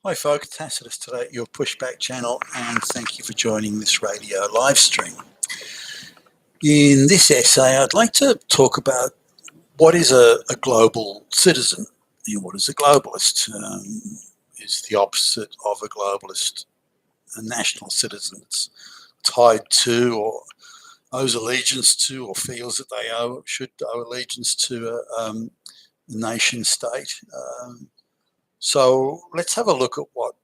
Hi folks, Tacitus today at your Pushback channel, and thank you for joining this radio live stream. In this essay, I'd like to talk about what is a global citizen. What is a globalist? Is the opposite of a globalist a national citizen that's tied to or owes allegiance to or feels that they should owe allegiance to a nation state? So let's have a look at what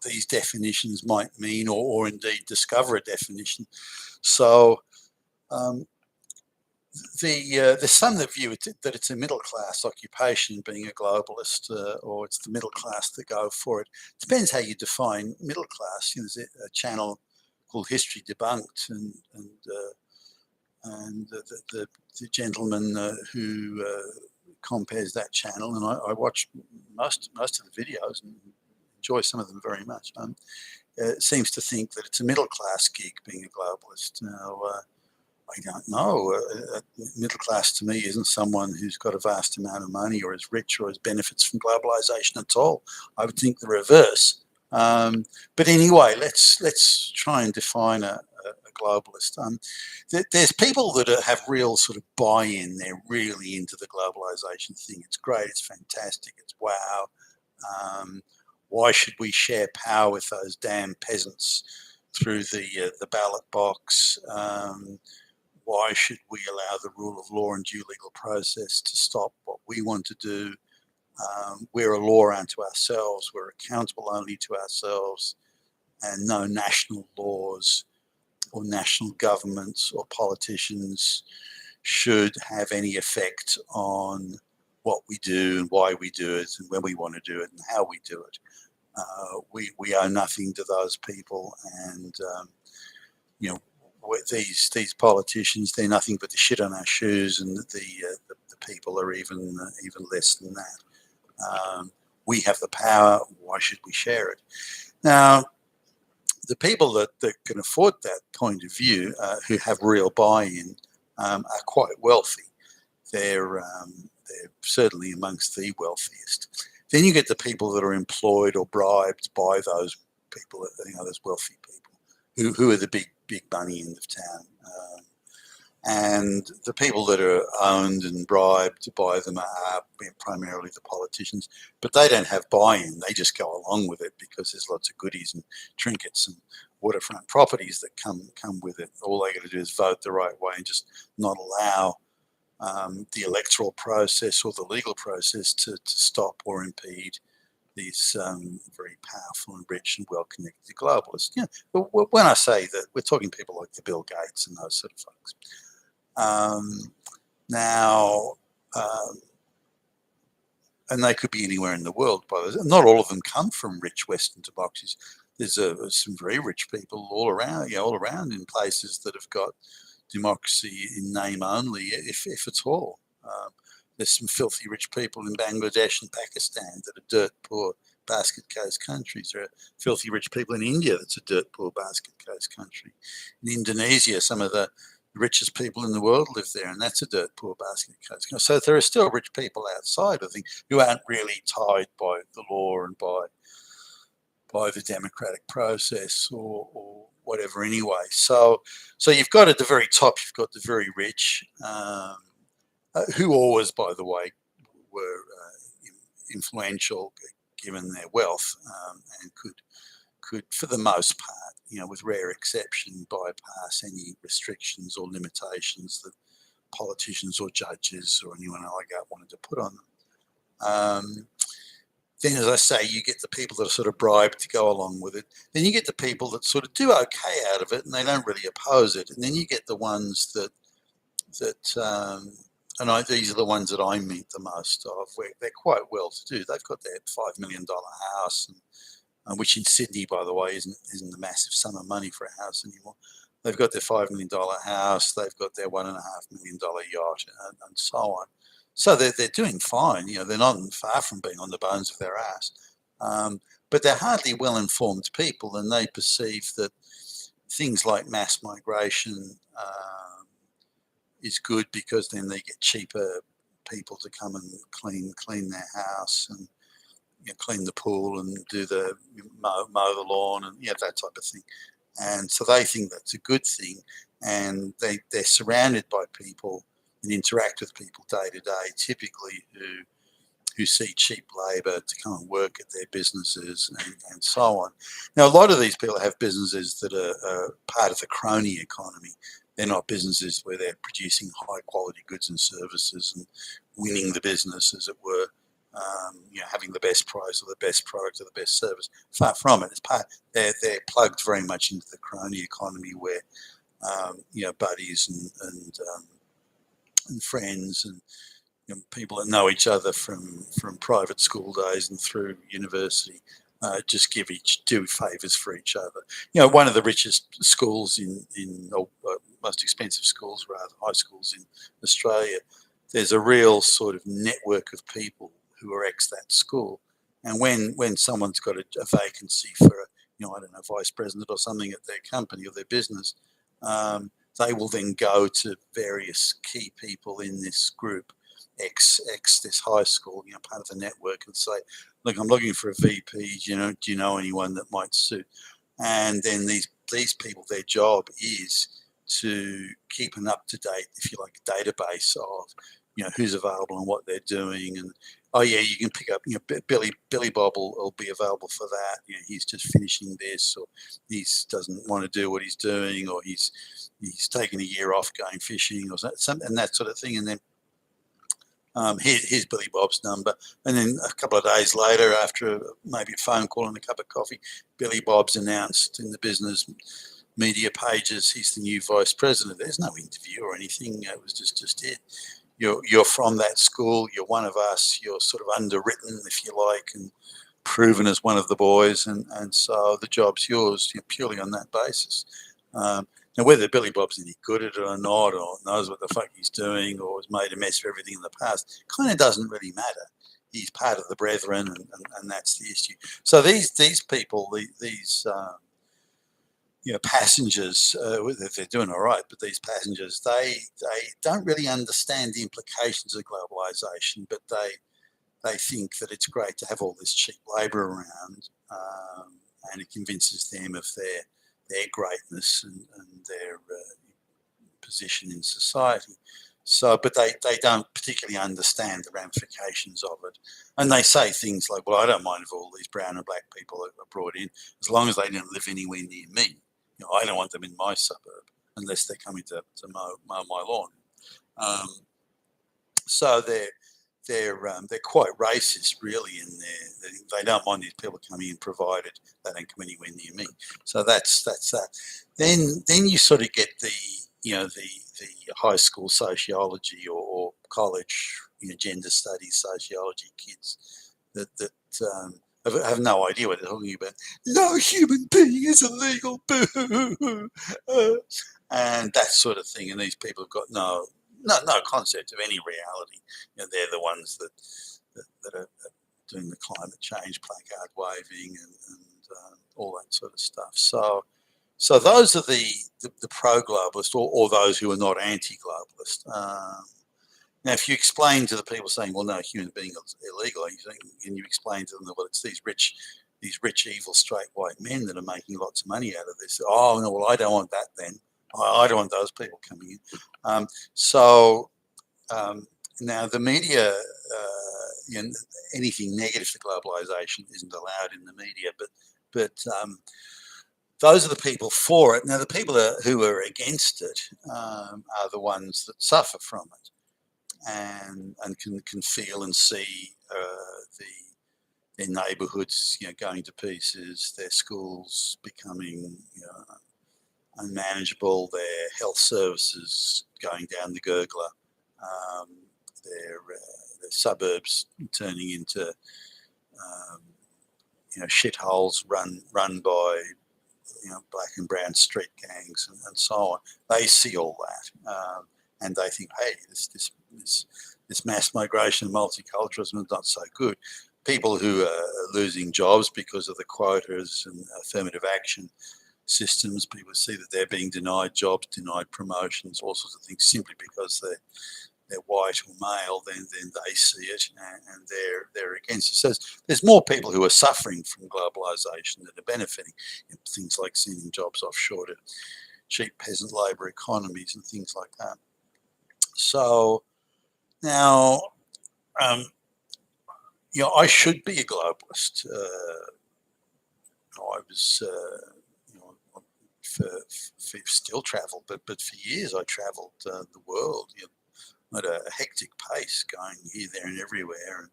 these definitions might mean, or indeed discover a definition. So there's some that view that it's a middle class occupation being a globalist, or it's the middle class that go for it. Depends how you define middle class. There's a channel called History Debunked, and the gentleman who compares that channel, and I watch most of the videos and enjoy some of them very much. Seems to think that it's a middle class gig being a globalist. Now, I don't know. Middle class to me isn't someone who's got a vast amount of money or is rich or has benefits from globalization at all. I would think the reverse. But anyway, let's try and define a globalist. There's people that have real sort of buy-in. They're really into the globalization thing. It's great. It's fantastic. It's wow. Why should we share power with those damn peasants through the ballot box? Why should we allow the rule of law and due legal process to stop what we want to do? We're a law unto ourselves. We're accountable only to ourselves, and no national laws or national governments or politicians should have any effect on what we do and why we do it and when we want to do it and how we do it. We owe nothing to those people, and these politicians, they're nothing but the shit on our shoes, and the people are even less than that. We have the power. Why should we share it? Now, the people that can afford that point of view, who have real buy-in, are quite wealthy. They're certainly amongst the wealthiest. Then you get the people that are employed or bribed by those people, those wealthy people, who are the big money end of town. And the people that are owned and bribed by them are primarily the politicians, but they don't have buy-in. They just go along with it because there's lots of goodies and trinkets and waterfront properties that come with it. All they got to do is vote the right way and just not allow the electoral process or the legal process to stop or impede these very powerful and rich and well-connected globalists. But when I say that, we're talking people like the Bill Gates and those sort of folks. And they could be anywhere in the world. Not all of them come from rich Western democracies. There's some very rich people all around in places that have got democracy in name only, if at all. There's some filthy rich people in Bangladesh and Pakistan that are dirt poor basket case countries. There are filthy rich people in India that's a dirt poor basket case country. In Indonesia, some of the richest people in the world live there, and that's a dirt poor basket case country. So there are still rich people outside, I think, who aren't really tied by the law and by the democratic process or whatever anyway. So you've got at the very top, you've got the very rich, who always, by the way, were influential given their wealth, and could, for the most part, with rare exception, bypass any restrictions or limitations that politicians or judges or anyone like that wanted to put on them. Then, as I say, you get the people that are sort of bribed to go along with it. Then you get the people that sort of do okay out of it and they don't really oppose it. And then you get the ones that these are the ones that I meet the most of, where they're quite well to do. They've got their $5 million house, which in Sydney, by the way, isn't a massive sum of money for a house anymore. They've got their $5 million house, they've got their $1.5 million yacht, and so on. So they're doing fine. They're not far from being on the bones of their ass. But they're hardly well-informed people, and they perceive that things like mass migration is good because then they get cheaper people to come and clean their house, and clean the pool and do the mow the lawn and that type of thing. And so they think that's a good thing, and they're surrounded by people and interact with people day to day, typically who see cheap labour to come and work at their businesses and so on. Now, a lot of these people have businesses that are part of the crony economy. They're not businesses where they're producing high quality goods and services and winning the business, as it were. Having the best price or the best product or the best service. Far from it. They're plugged very much into the crony economy where buddies and friends and people that know each other from private school days and through university just do favours for each other. One of the richest schools most expensive schools, rather, high schools in Australia, there's a real sort of network of people who are ex that school. And when someone's got a vacancy for vice president or something at their company or their business, they will then go to various key people in this group, ex this high school, part of the network, and say, look, I'm looking for a VP. Do you know anyone that might suit? And then these people, their job is to keep an up to date, if you like, database of who's available and what they're doing. And you can pick up Billy Bob will be available for that. He's just finishing this, or he doesn't want to do what he's doing, or he's taking a year off going fishing or something, and that sort of thing. And then here's Billy Bob's number. And then a couple of days later, after maybe a phone call and a cup of coffee, Billy Bob's announced in the business media pages he's the new vice president. There's no interview or anything. It was just it. You're from that school. You're one of us. You're sort of underwritten, if you like, and proven as one of the boys. And so the job's yours purely on that basis. Now, whether Billy Bob's any good at it or not, or knows what the fuck he's doing, or has made a mess of everything in the past, kind of doesn't really matter. He's part of the brethren, and that's the issue. So these people, these passengers, they're doing all right, but these passengers, they don't really understand the implications of globalization, but they think that it's great to have all this cheap labour around, and it convinces them of their greatness and their position in society. So, but they don't particularly understand the ramifications of it. And they say things like, well, I don't mind if all these brown and black people are brought in, as long as they don't live anywhere near me. I don't want them in my suburb unless they're coming to mow my lawn. So they're quite racist, really, in they don't mind these people coming in, provided they don't come anywhere near me. So that's that. Then you sort of get the high school sociology or college gender studies sociology kids that have no idea what they're talking about. No human being is illegal, boo, and that sort of thing. And these people have got no concept of any reality. They're the ones that are doing the climate change placard waving and all that sort of stuff. So those are the pro-globalist or those who are not anti-globalist. Now, if you explain to the people saying, well, no, human being is illegal, and you explain to them that, well, it's these rich, evil, straight white men that are making lots of money out of this. Oh, no, well, I don't want that then. I don't want those people coming in. Now the media, anything negative to globalization isn't allowed in the media, but those are the people for it. Now the people who are against it are the ones that suffer from it, and can feel and see their neighbourhoods going to pieces, their schools becoming unmanageable, their health services going down the gurgler, their suburbs turning into shitholes run by black and brown street gangs and so on. They see all that, and they think, hey, this mass migration and multiculturalism is not so good. People who are losing jobs because of the quotas and affirmative action systems, people see that they're being denied jobs, denied promotions, all sorts of things, simply because they're white or male, then they see it and they're against it. So there's more people who are suffering from globalization that are benefiting. Things like sending jobs offshore to cheap peasant labour economies and things like that. So now, I should be a globalist. I was, for still travel, but for years I travelled the world. At a hectic pace, going here, there, and everywhere.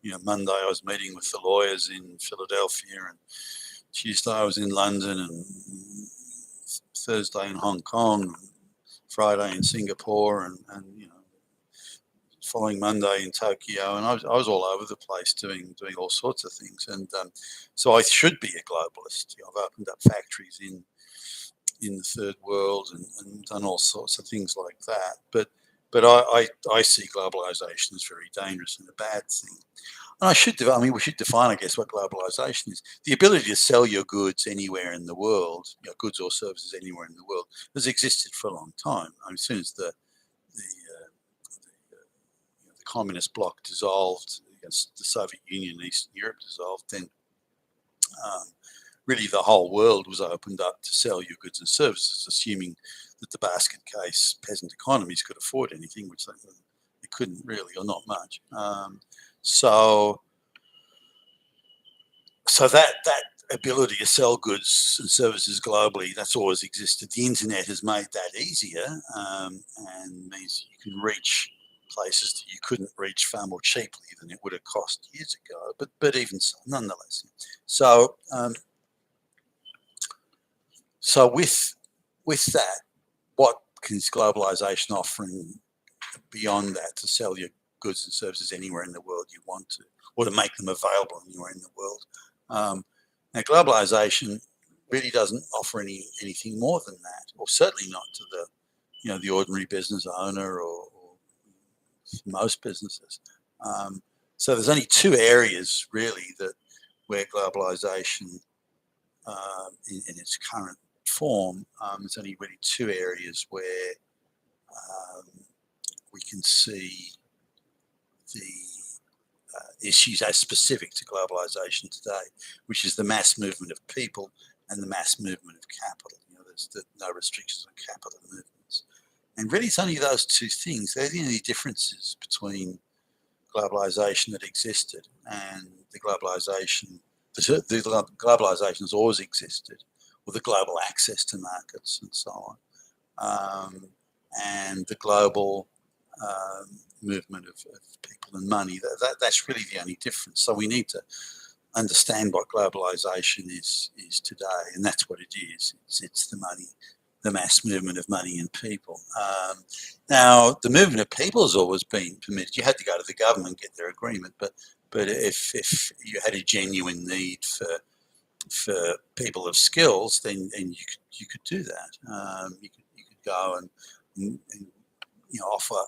And Monday I was meeting with the lawyers in Philadelphia, and Tuesday I was in London, and Thursday in Hong Kong, and Friday in Singapore, and following Monday in Tokyo, and I was all over the place doing all sorts of things. And so I should be a globalist. I've opened up factories in the third world and done all sorts of things like that. But I see globalization as very dangerous and a bad thing. And we should define, I guess, what globalization is. The ability to sell your goods anywhere in the world, goods or services anywhere in the world, has existed for a long time. As soon as the communist bloc dissolved, the Soviet Union and Eastern Europe dissolved, then really the whole world was opened up to sell your goods and services, assuming that the basket case peasant economies could afford anything, which they couldn't really, or not much. So that ability to sell goods and services globally, that's always existed. The internet has made that easier, and means you can reach places that you couldn't reach far more cheaply than it would have cost years ago. But even so, nonetheless. So with that, what can globalization offering beyond that to sell your goods and services anywhere in the world you want to, or to make them available anywhere in the world? Now, globalization really doesn't offer anything more than that, or certainly not to the ordinary business owner or most businesses. So there's only two areas really where globalization in its current form, there's only really two areas where we can see the issues as specific to globalization today, which is the mass movement of people and the mass movement of capital. There's no restrictions on capital movements. And really it's only those two things. They're the only differences between globalization that existed and the globalization has always existed, or the global access to markets and so on, and the global movement of people and money. That's really the only difference. So we need to understand what globalization is today, and that's what it is. It's the money, the mass movement of money and people. Now, the movement of people has always been permitted. You had to go to the government and get their agreement, but if you had a genuine need for people of skills, then you could do that. You could go and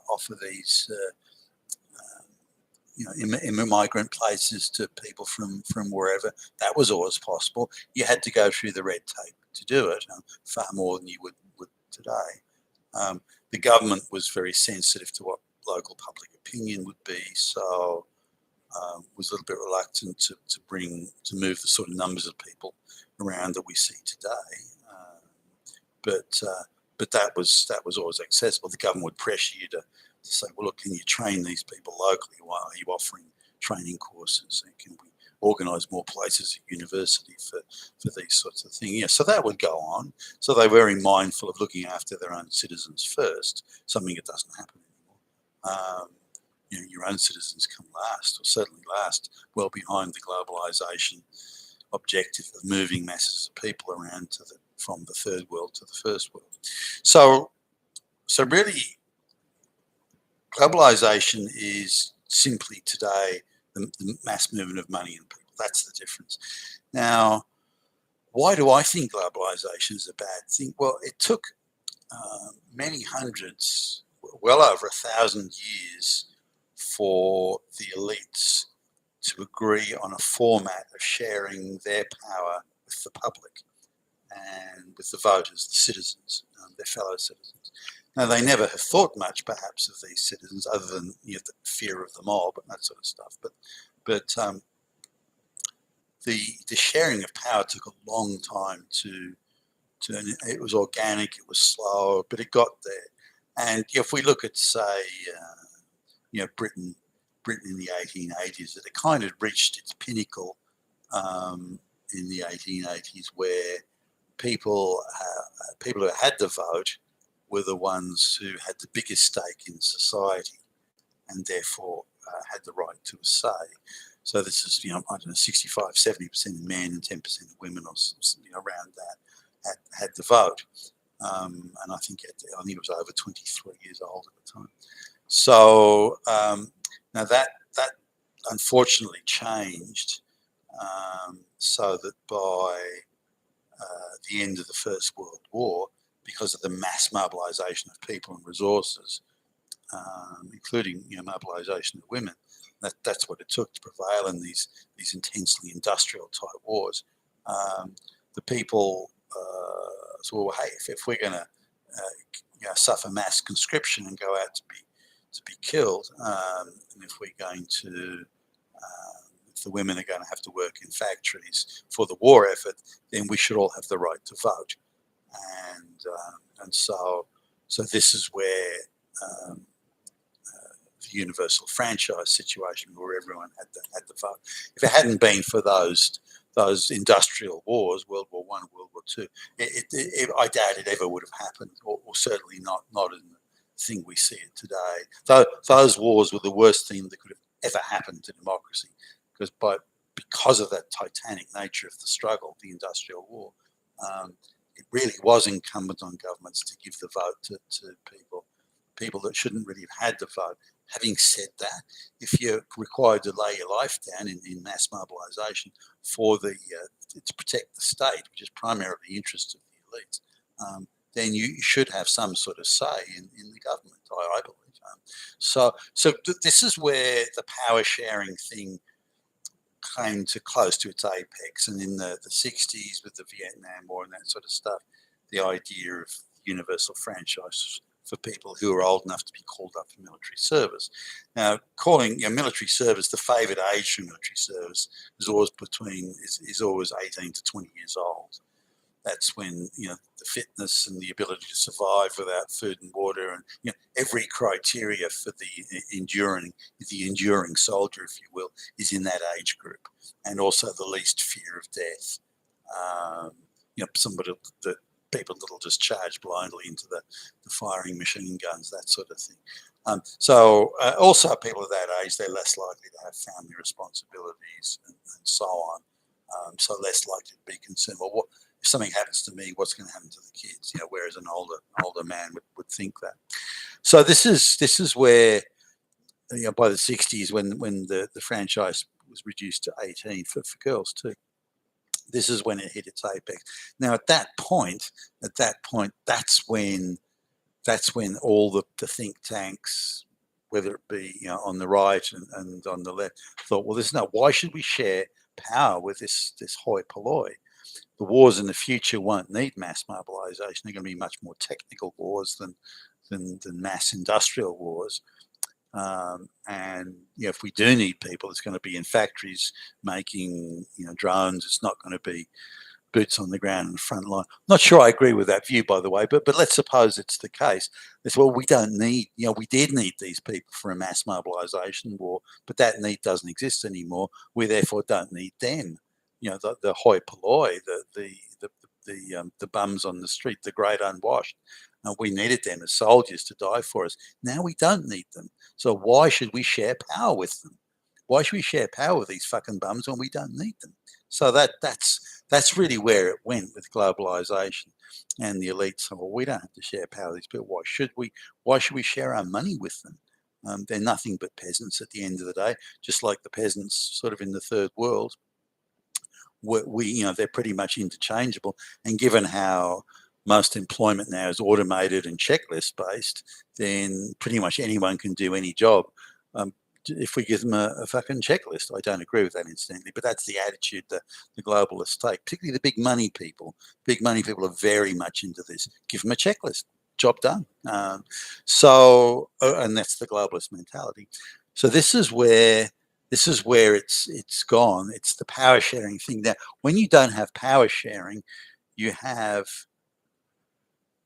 offer these immigrant places to people from wherever. That was always possible. You had to go through the red tape to do it, far more than you would today. The government was very sensitive to what local public opinion would be, so was a little bit reluctant to move the sort of numbers of people around that we see today. But that was always accessible. The government would pressure you to say, well, look, can you train these people locally? Why are you offering training courses? And can we organise more places at university for these sorts of things? So that would go on. So they were very mindful of looking after their own citizens first, something that doesn't happen anymore. Your own citizens come last, or certainly last, well behind the globalisation objective of moving masses of people around from the third world to the first world. So really, globalisation is simply today the mass movement of money and people. That's the difference. Now, why do I think globalisation is a bad thing? Well, it took many hundreds, well over 1,000 years, for the elites to agree on a format of sharing their power with the public and with the voters, the citizens, their fellow citizens. Now, they never have thought much, perhaps, of these citizens, other than the fear of the mob and that sort of stuff. But the sharing of power took a long time to. It was organic, it was slow, but it got there. And if we look at, say, Britain in the 1880s, it kind of reached its pinnacle in the 1880s, where people who had the vote were the ones who had the biggest stake in society, and therefore had the right to a say. So this is, I don't know, 65, 70% of men and 10% of women, or around that, had the vote. And I think it was over 23 years old at the time. So now that unfortunately changed, so that by the end of the First World War, because of the mass mobilisation of people and resources, including mobilisation of women, that's what it took to prevail in these intensely industrial type wars. The people so, well, hey, if we're going to suffer mass conscription and go out to be killed, and if we're going to if the women are going to have to work in factories for the war effort, then we should all have the right to vote. And so this is where the universal franchise situation, where everyone had the vote. If it hadn't been for those industrial wars, World War I, World War II, I doubt it ever would have happened, or certainly not in the thing we see it today. Those wars were the worst thing that could have ever happened to democracy, because of that titanic nature of the struggle, the industrial war. It really was incumbent on governments to give the vote to people that shouldn't really have had the vote. Having said that, if you're required to lay your life down in mass mobilisation to protect the state, which is primarily the interest of the elites, then you should have some sort of say in the government, I believe. So this is where the power sharing thing came to close to its apex, and in the 60s with the Vietnam War and that sort of stuff, the idea of universal franchise for people who are old enough to be called up for military service. Now, calling military service, the favoured age for military service is always 18 to 20 years old. That's when the fitness and the ability to survive without food and water, and every criteria for the enduring soldier, if you will, is in that age group, and also the least fear of death. Somebody that people that'll just charge blindly into the firing machine guns, that sort of thing. Also people of that age, they're less likely to have family responsibilities and so on. So less likely to be concerned, well, if something happens to me, what's going to happen to the kids? Whereas an older man would think that. So this is where, by the 60s, when the franchise was reduced to 18 for girls too, this is when it hit its apex. Now, at that point, that's when all the think tanks, whether it be on the right and on the left, thought, well, why should we share power with this hoi polloi? The wars in the future won't need mass mobilisation. They're going to be much more technical wars than mass industrial wars. And if we do need people, it's going to be in factories making drones. It's not going to be boots on the ground in the front line. Not sure I agree with that view, by the way, but let's suppose it's the case. It's, well, we don't need, we did need these people for a mass mobilisation war, but that need doesn't exist anymore. We therefore don't need them. The hoi polloi, the bums on the street, the great unwashed. We needed them as soldiers to die for us. Now we don't need them. So why should we share power with them? Why should we share power with these fucking bums when we don't need them? So that's really where it went with globalization, and the elites said, well, we don't have to share power with these people. Why should we? Why should we share our money with them? They're nothing but peasants at the end of the day, just like the peasants sort of in the third world. They're pretty much interchangeable. And given how most employment now is automated and checklist based, then pretty much anyone can do any job. If we give them a fucking checklist. I don't agree with that, incidentally, but that's the attitude that the globalists take, particularly the big money people. Big money people are very much into this. Give them a checklist. job done. And that's the globalist mentality. So this is where it's gone. It's the power sharing thing. Now, when you don't have power sharing, you have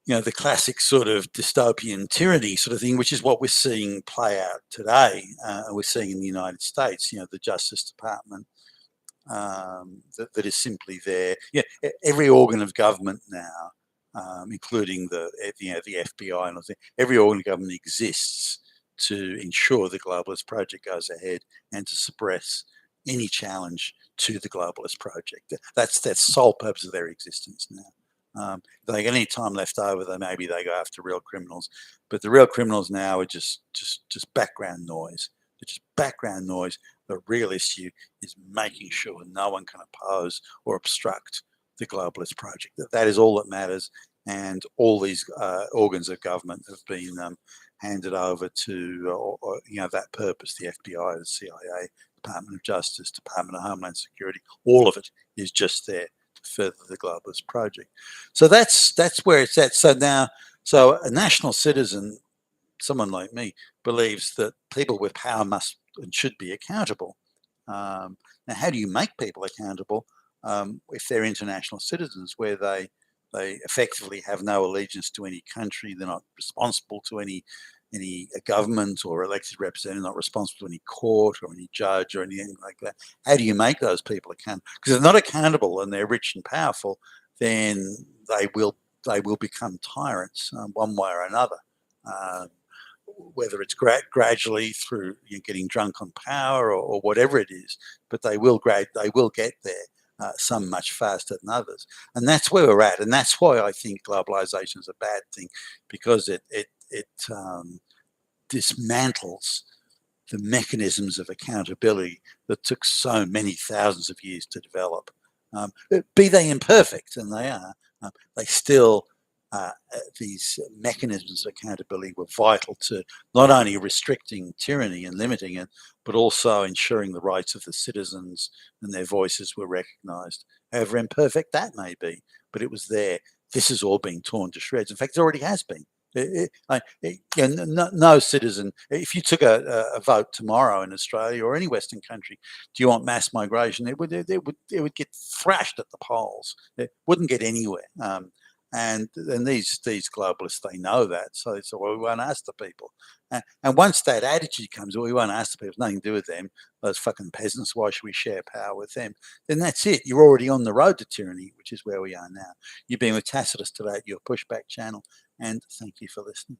the classic sort of dystopian tyranny sort of thing, which is what we're seeing play out today. We're seeing in the United States, the Justice Department that is simply there. Yeah, every organ of government now, including the FBI and all that, every organ of government exists to ensure the globalist project goes ahead and to suppress any challenge to the globalist project. That's sole purpose of their existence now. If they get any time left over, then maybe they go after real criminals, but the real criminals now are just background noise. They're just background noise. The real issue is making sure no one can oppose or obstruct the globalist project. That is all that matters, and all these organs of government have been handed over to that purpose. The FBI, the CIA, Department of Justice, Department of Homeland Security, all of it is just there to further the globalist project. So that's where it's at. So a national citizen, someone like me, believes that people with power must and should be accountable. Now, how do you make people accountable if they're international citizens, where they effectively have no allegiance to any country? They're not responsible to any government or elected representative, not responsible to any court or any judge or anything like that. How do you make those people accountable? Because if they're not accountable and they're rich and powerful, then they will become tyrants one way or another. Whether it's gradually through getting drunk on power or whatever it is, but they will get there. Some much faster than others, and that's where we're at. And that's why I think globalization is a bad thing, because it dismantles the mechanisms of accountability that took so many thousands of years to develop. Be they imperfect, and they are, they still, these mechanisms of accountability were vital to not only restricting tyranny and limiting it, but also ensuring the rights of the citizens and their voices were recognised. However imperfect that may be, but it was there. This is all being torn to shreds. In fact, it already has been. No citizen, if you took a vote tomorrow in Australia or any Western country, do you want mass migration? It would get thrashed at the polls. It wouldn't get anywhere. And these globalists, they know that. So well, we won't ask the people. And once that attitude comes, well, we won't ask the people, it's nothing to do with them, those fucking peasants, why should we share power with them? Then that's it. You're already on the road to tyranny, which is where we are now. You've been with Tacitus today at your Pushback channel, and thank you for listening.